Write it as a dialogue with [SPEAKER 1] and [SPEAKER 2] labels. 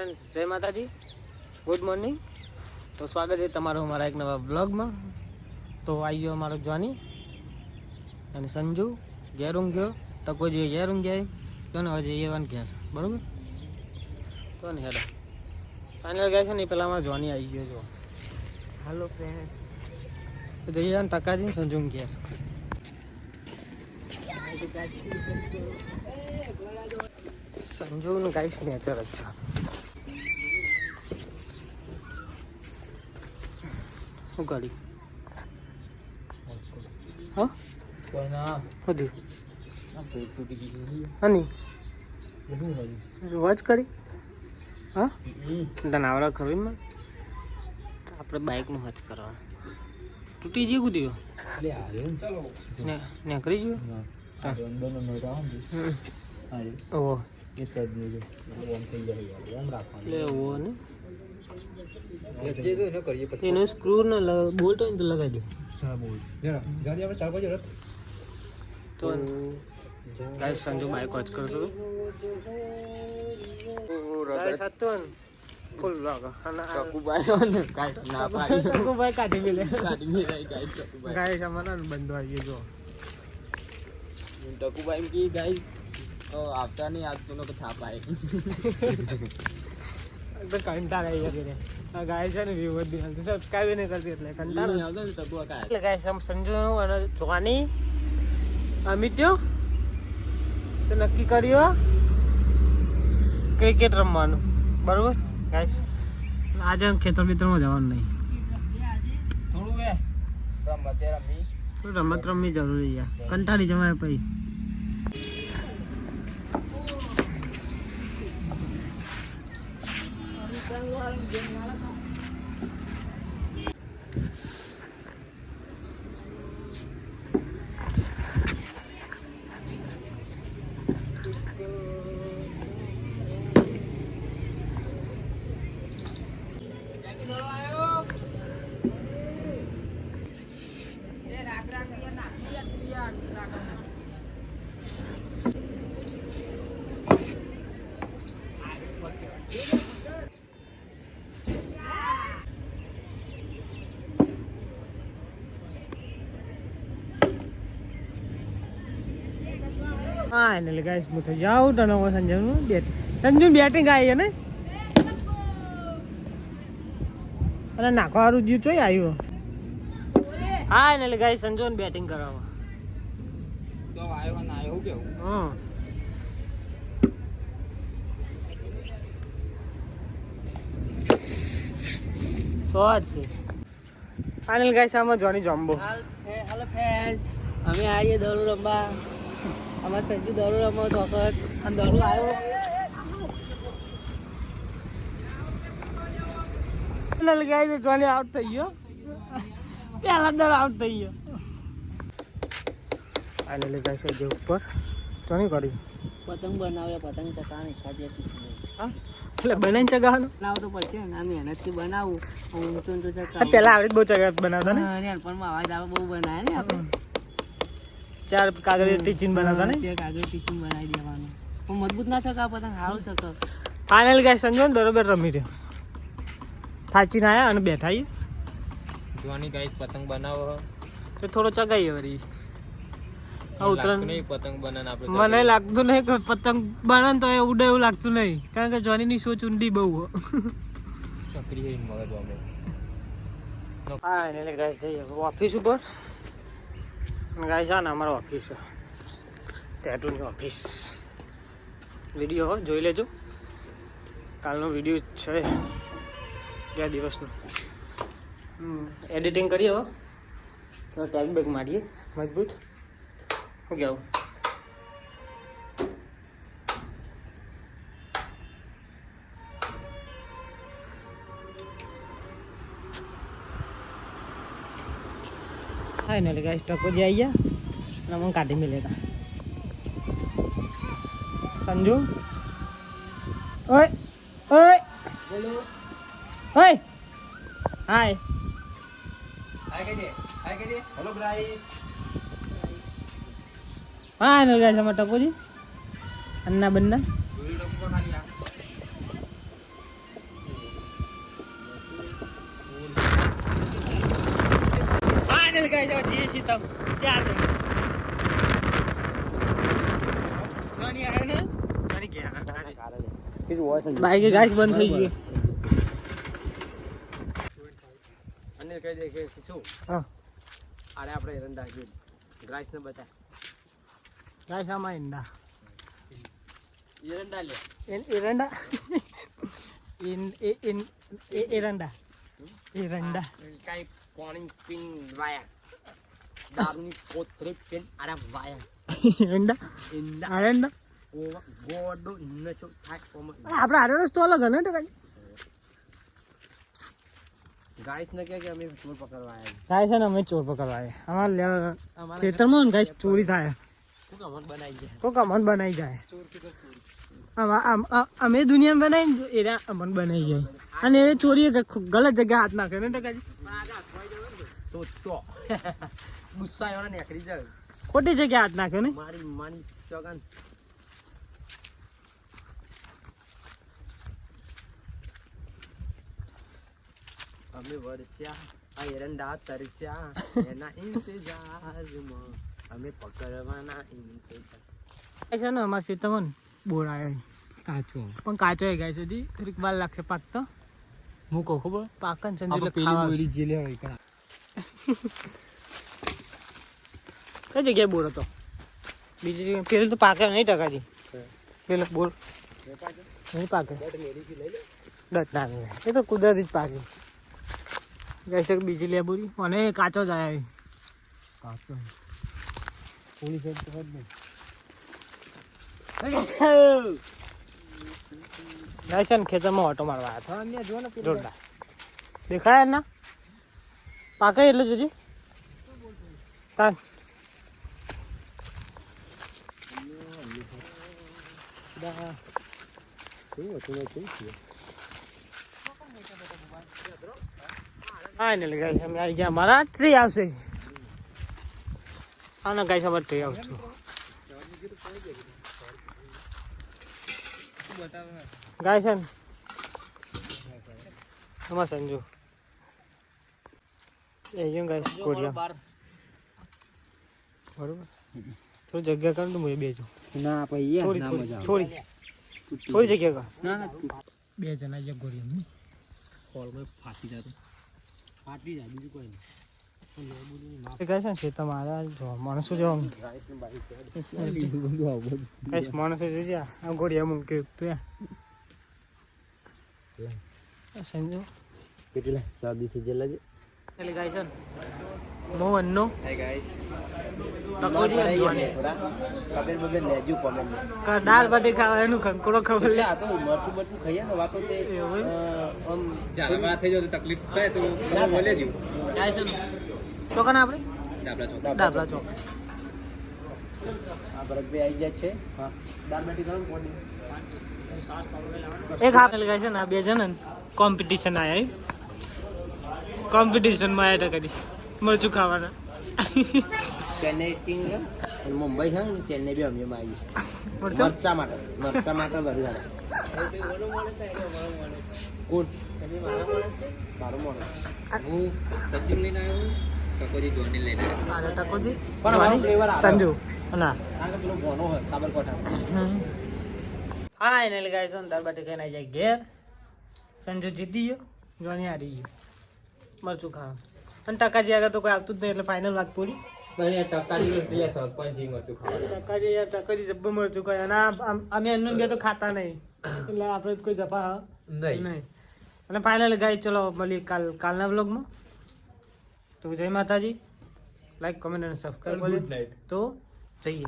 [SPEAKER 1] Friends, જય માતાજી, good morning. તો સ્વાગત છે તમારું અમારા એક નવા બ્લોગમાં. તો આવી ગયો અમારો જોની અને સંજુ. ઘેર ઊંઘ્યો, ટકો જે ઘેર ઊંઘ્યા તો ને હજી એ વન ઘેર, બરાબર. તો ને હેડો ફાઇનલ ગયા છે ને પેલા અમારો જોની આવી ગયો. જો હાલો ફ્રેન્ડ્સ, તો જઈએ ને ટકાજી સંજુ ઘેર. સંજુનું ગાઈસ નેચર જ છે. શું ગાડી હા બધી હની વાત કરી હા તને આવડા ખરું એમાં આપણે બાઇકનું હજ કરવા તૂટી ગયું કુદી ને કરી ગયું ઓહો એનો સ્ક્રૂ ને બોલ્ટ હોય ને તો લગાવી દે. તો ગાઈસ સંજુ બાઈક વોચ કરતો હતો ફૂલ લાગે કકુભાઈ કાઢી મેલે ગાઈસ અમારા બંધો આવી ગયો.
[SPEAKER 2] ટકુભાઈ કી ગાઈસ તો આપતા નહીં આપતું નો થાપ આવે
[SPEAKER 1] તો કંટાળા આવી જતી રે ગાય છે ને વ્યૂ બધી હાલતી સબસ્ક્રાઇબ નહીં કરતી એટલે કંટાળા
[SPEAKER 2] આવતો ને ટકુવા કાય
[SPEAKER 1] એટલે ગાય સમ સંજુ અને જોવાની અમિત્યો તો નક્કી કર્યો ક્રિકેટ રમવાનું, બરોબર ગાઈસ. આજે ખેતર મિત્રમાં જવાનું નહીં,
[SPEAKER 2] થોડું વે
[SPEAKER 1] રમત રમવી જરૂરી છે, કંટાળી જવાય પછી. હા એટલે ગાઈસ હું તો જાઉં તો નવો સંજુનું બેટિંગ આવી ને અને નાખવાનું જ્યું ચોઈ આવ્યું. હા એટલે ગાઈસ સંજુને બેટિંગ કરાવવા
[SPEAKER 2] તો આવ્યો ને આવ્યો કેવું
[SPEAKER 1] હા શોર્ટ છે. ફાઇનલ ગાઈસ આમાં જોની જમ્બો.
[SPEAKER 3] હેલો ફ્રેન્ડ્સ, અમે આવીએ દોડું રમવા. અમારે સંજુ દોડું રમવા તો વખત અને દોડું આવ્યો.
[SPEAKER 1] ફાઇનલ ગાઈસ જોની આઉટ થઈ ગયો, પહેલા દર આઉટ થઈ ગયો. ફાઇનલ ગાઈસ જે ઉપર જોની કરી
[SPEAKER 3] પતંગ બનાવ્યા, પતંગ ચકાને ખાધી
[SPEAKER 1] હા એટલે બનાવીને ચગાવવાનું
[SPEAKER 3] બનાવો તો પડશે ને. આ મહેનતથી બનાવું હું તો ચકાવું.
[SPEAKER 1] પહેલા આવડે બહુ ચગાવ બનાવતા ને
[SPEAKER 3] પણ અવાજ આવે બહુ બનાવે ને આપણે
[SPEAKER 1] 4 કાગળ ટીચિંગ બનાવતા ને
[SPEAKER 3] કાગળ ટીચિંગ બનાવી દેવાનું. પણ મજબૂત ના ચકાવ, પતંગ સારું ચકાવ.
[SPEAKER 1] ફાઇનલ ગાઈસ સંજુ બરોબર રમી રહ્યો, થાચીને આવ્યા અને બેઠા
[SPEAKER 2] જોવાની ગાઈસ પતંગ બનાવો
[SPEAKER 1] તો થોડો ચગાઈએ વળી. ઉતરણ
[SPEAKER 2] નહીં પતંગ બનાને આપણે
[SPEAKER 1] મને લાગતું નહીં કે પતંગ બને તો એ ઉડે એવું લાગતું નહીં, કારણ કે જોનીની સોચ ઊંડી બહુ
[SPEAKER 2] સક્રિય મગજ અમે.
[SPEAKER 1] હા એટલે ગાઈસ જઈએ ઓફિસ ઉપર. ગાઈસ આ ને અમારો ઓફિસ છે, ટેટુની ઓફિસ. વિડીયો જોઈ લેજો, કાલનો વિડીયો છે 2 દિવસનો. એડિટિંગ કરીએ હો, ચાલો ટેગ બેગ મારીએ મજબૂત. શું કહેવું હા ને ગાઈસ ટકો જે આવી ગયા અને મને કાઢી મેલેતા સંજુ. ઓય ઓય
[SPEAKER 2] બોલો
[SPEAKER 1] ઓય હાય
[SPEAKER 2] હાય કે દે હેલો ગાઈસ.
[SPEAKER 1] હા ને ગાઈસ અમાર ટકોજી અન્ના બન્ના સીતા 4 જણા જોની આવે ને જોની ગયા બાઈક ગાઈસ બંધ થઈ ગયું
[SPEAKER 2] અને કહી દે કે શું
[SPEAKER 1] હા
[SPEAKER 2] આરે આપણે એરંડા ગયું ગ્રાસ ને બતા
[SPEAKER 1] ગાઈસ આમાં એંડા
[SPEAKER 2] એરંડા લે
[SPEAKER 1] એરંડા એરંડા એરંડા
[SPEAKER 2] કઈ પાણી પીન વાયા દારૂની કોથળી પીન આરે વાયા
[SPEAKER 1] એંડા
[SPEAKER 2] એંડા
[SPEAKER 1] આરંડા
[SPEAKER 2] ગોડો નશો થાય ઓમ
[SPEAKER 1] આપણે આરંડો સ્ટોલ અલગ ને તો કાઈ
[SPEAKER 2] ગાઈસ ને કે અમે ચોર પકડવા આયા
[SPEAKER 1] ગાઈસ છે ને અમે ચોર પકડવા આવ્યા અમારા ખેતરમાં ને ગાઈસ ચોરી થાય
[SPEAKER 2] શું કમન બનાવી ગયા
[SPEAKER 1] કોક અમન બનાવી જાય
[SPEAKER 2] ચોર કે ચોરી
[SPEAKER 1] અમે દુનિયા બનાવી એરા અમન બનાવી જાય અને એ ચોરી ગલત જગ્યા હાથ નાખે ને ટકાજી
[SPEAKER 2] સોચતો ગુસ્સા એવાને નીકળી જાય
[SPEAKER 1] ખોટી જગ્યા હાથ નાખે ને
[SPEAKER 2] મારી માની ચોગાન અમે વરસ્યા આ એરંડા તરસ્યા એના ઇંતજારમાં અમે પકડવાના ઇંતજાર
[SPEAKER 1] છે ને અમારા ખેતરમાં બોર આવ્યો
[SPEAKER 2] કાચો
[SPEAKER 1] પણ કાચો ગાય છે હજી થોડીક વાર લાગશે પાકતા મૂકો ખબર પાકન છે એટલે ખાવા આવશે.
[SPEAKER 2] જેલે હોય કા
[SPEAKER 1] કઈ જગ્યાએ બોર હતો બીજી જગ્યાએ પેલું તો પાકે નહીં ટકાજી પેલું બોર નહીં પાકે ડટ ના આવે. એ તો કુદરતી જ પાકે ગાય છે બીજી લેબુરી અને કાચો જ આવ્યો
[SPEAKER 2] કાચો પોલીસ તો ખબર નહીં
[SPEAKER 1] ગાય છે ને ખેતરમાં ઓટો મારવા આવ્યા હતા જો ને જોરદાર દેખાય ના પાકે એટલે જોજી તાન હા ને ગાય અમે આવી ગયા મારા ટ્રી આવશે હા ના ગાય અમારે ટ્રી આવશું ગાય છે ને આમાં સંજુ એ ગાય કોરિયા બરોબર થોડી જગ્યા કર તો હું બે છું
[SPEAKER 2] ના પૈયા
[SPEAKER 1] થોડી
[SPEAKER 2] ના મજા
[SPEAKER 1] થોડી થોડી જગ્યા કર
[SPEAKER 2] ના ના
[SPEAKER 1] બે જણા જે ગોરિયા
[SPEAKER 2] હોલમાં ફાટી જતો ફાટી જાય બીજું કોઈ નહીં
[SPEAKER 1] ગાય છે ને છે તમારા જો માણસો જવાનું કઈ માણસો જોજે આ ગોરિયા મૂકે તું સંજુ
[SPEAKER 2] કેટલા શરદી થી જેલા છે
[SPEAKER 1] એટલે ગાય છે ને મોહનનો
[SPEAKER 2] હાય ગાઈસ
[SPEAKER 1] ટકોરી અંજવાની
[SPEAKER 2] ખબર બબર લેજો કોમેન્ટ
[SPEAKER 1] દાળ બાટી ખાવા એનું કંકોડો ખબર લે
[SPEAKER 2] આ તો મરચું બરચું ખાઈએ ને વાતો તે આમ જાલમાં થઈ જાય તો તકલીફ થાય તો બોલે જ
[SPEAKER 1] ગાય છે ને ચોકના આપણે ડાબલા ચોક
[SPEAKER 2] આ બરક બે આવી જાય છે હા દાળ બાટી ગરમ કોડી
[SPEAKER 1] એક હાથ ગાય છે ને આ બે જણ કોમ્પિટિશન આયા કોમ્પિટિશનમાં આવ્યા હતા કદી મરચું ખાવાના
[SPEAKER 2] ચેન્નઈ ટીમ છે અને મુંબઈ છે ને ચેન્નઈ બી અમે આવી
[SPEAKER 1] મરચું
[SPEAKER 2] મરચા માટે ભરી જાય કોણ મારું મોડે હું સચિન લઈને આવ્યો ટકોજી જોની લઈને આવ્યો
[SPEAKER 1] આ ટકોજી
[SPEAKER 2] પણ અમારો ફ્લેવર આવે
[SPEAKER 1] સંજુ ના
[SPEAKER 2] આ પેલો ગોનો હોય સાબરકાંઠા
[SPEAKER 1] હા એને લગાય છે ને દાળ બાટી ખાઈને આવી જાય ઘેર સંજુ જીતી ગયો જોની હારી ગયો મરચું ખાવા અને ટકાજી આગળ તો કોઈ આવતું જ નહીં એટલે ફાઇનલ વાત પૂરી ટકાજી યાર ટકાજી જબ્બર મરચું ખાય અને અમે એમનું ગયા તો ખાતા નહીં એટલે આપણે કોઈ જપા નહીં અને ફાઇનલ ગાઈ ચલો મળીએ કાલના વ્લોગમાં તો જય માતાજી લાઈક કમેન્ટ અને સબસ્ક્રાઈબ કરી તો જઈએ